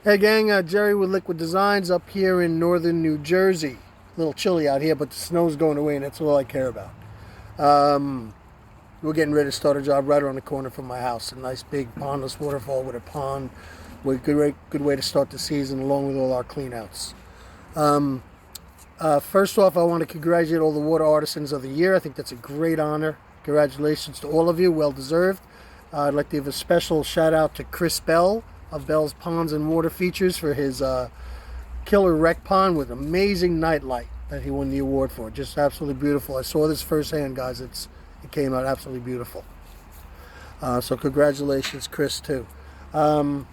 Hey gang, Jerry with Liquid Designs up here in northern New Jersey. A little chilly out here, but the snow's going away and that's all I care about. Um, we're getting ready to start a job right around the corner from my house. A nice big pondless waterfall with a pond. Good way to start the season along with all our cleanouts. First off, I want to congratulate all the water artisans of the year. I think that's a great honor. Congratulations to all of you, well deserved. I'd like to give a special shout out to Chris Bell of Bell's Ponds and Water Features for his killer wreck pond with amazing night light that he won the award for. Just absolutely beautiful. I saw this firsthand, guys. It came out absolutely beautiful. So congratulations, Chris, too. Then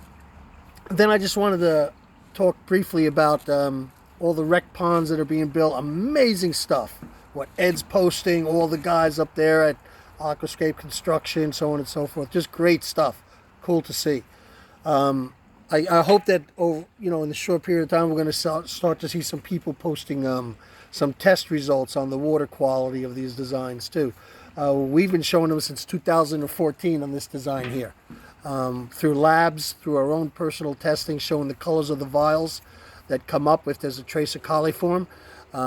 I just wanted to talk briefly about all the wreck ponds that are being built. Amazing stuff. What Ed's posting, all the guys up there at Aquascape Construction, so on and so forth. Just great stuff. Cool to see. I hope that, in the short period of time, we're going to start to see some people posting some test results on the water quality of these designs too. We've been showing them since 2014 on this design here. Through labs, through our own personal testing, showing the colors of the vials that come up if there's a trace of coliform.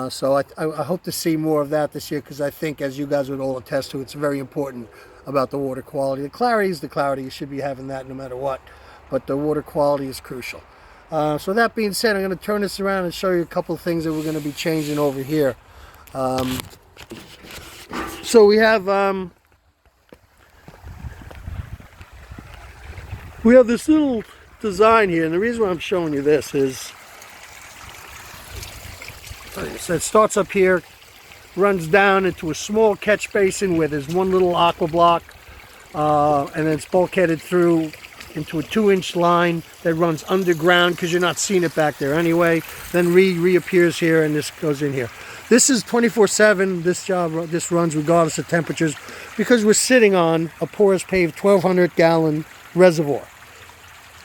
So I hope to see more of that this year, because I think, as you guys would all attest to, it's very important about the water quality. The clarity is the clarity. You should be having that no matter what. But the water quality is crucial. So that being said, I'm going to turn this around and show you a couple of things that we're going to be changing over here. So we have this little design here, and the reason why I'm showing you this is, so it starts up here, runs down into a small catch basin where there's one little aqua block, and then it's bulkheaded through into a 2-inch line that runs underground because you're not seeing it back there anyway. Then reappears here, and this goes in here. This is 24/7. This runs regardless of temperatures because we're sitting on a porous paved 1,200-gallon reservoir.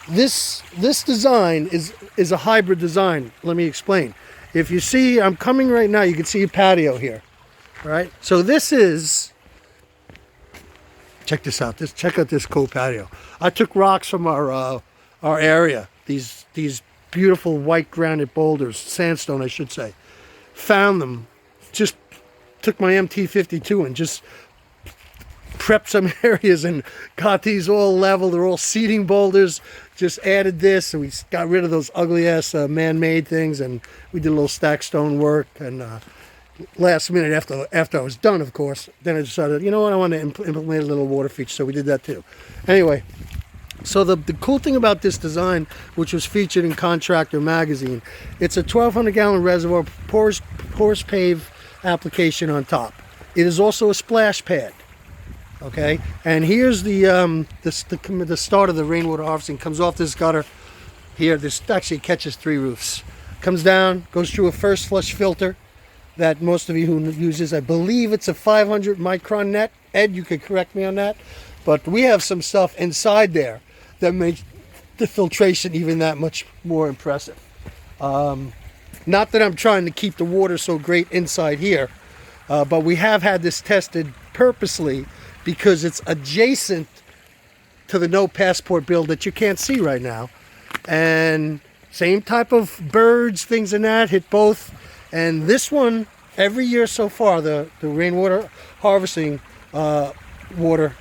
This design is a hybrid design. Let me explain. If you see, I'm coming right now, you can see a patio here. All right? So this is, check this out. Check out this cool patio. I took rocks from our area, these beautiful white granite boulders, sandstone I should say. Found them, just took my MT52 and just prepped some areas and got these all level. They're all seating boulders. Just added this, and we got rid of those ugly ass man-made things, and we did a little stack stone work. And last minute after I was done, of course, then I decided, you know what, I want to implement a little water feature, so we did that too. Anyway, so the cool thing about this design, which was featured in Contractor magazine, it's a 1,200-gallon reservoir, porous pave application on top. It is also a splash pad. Okay, and here's the start of the rainwater harvesting. Comes off this gutter here. This actually catches 3 roofs. Comes down, goes through a first flush filter that most of you who uses, I believe it's a 500 micron net. Ed, you could correct me on that. But we have some stuff inside there that makes the filtration even that much more impressive. Not that I'm trying to keep the water so great inside here, but we have had this tested purposely because it's adjacent to the no passport build that you can't see right now. And same type of birds, things in that, hit both. And this one, every year so far, the rainwater harvesting water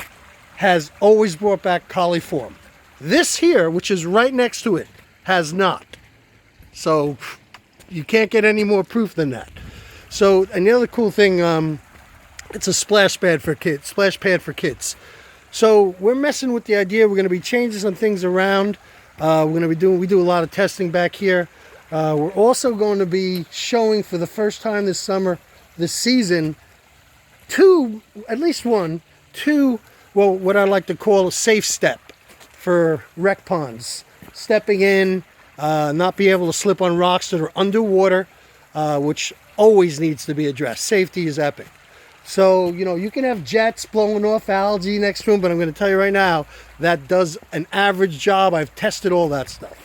has always brought back coliform. This here, which is right next to it, has not. So you can't get any more proof than that. So, and the other cool thing, it's a splash pad for kids. So we're messing with the idea. We're going to be changing some things around. We do a lot of testing back here. We're also going to be showing for the first time this season, at least two, what I like to call a safe step for wreck ponds. Stepping in, not be able to slip on rocks that are underwater, which always needs to be addressed. Safety is epic. So, you can have jets blowing off algae next to them, but I'm going to tell you right now, that does an average job. I've tested all that stuff,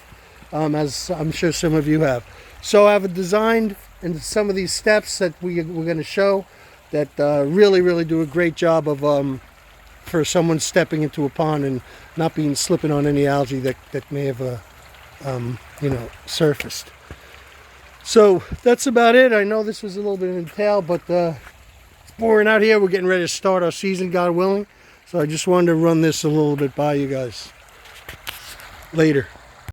as I'm sure some of you have. So I've designed into some of these steps that we're going to show that really do a great job of for someone stepping into a pond and not slipping on any algae that may have you know, surfaced. So that's about it. I know this was a little bit in detail, but it's boring out here. We're getting ready to start our season, God willing. So I just wanted to run this a little bit by you guys. Later.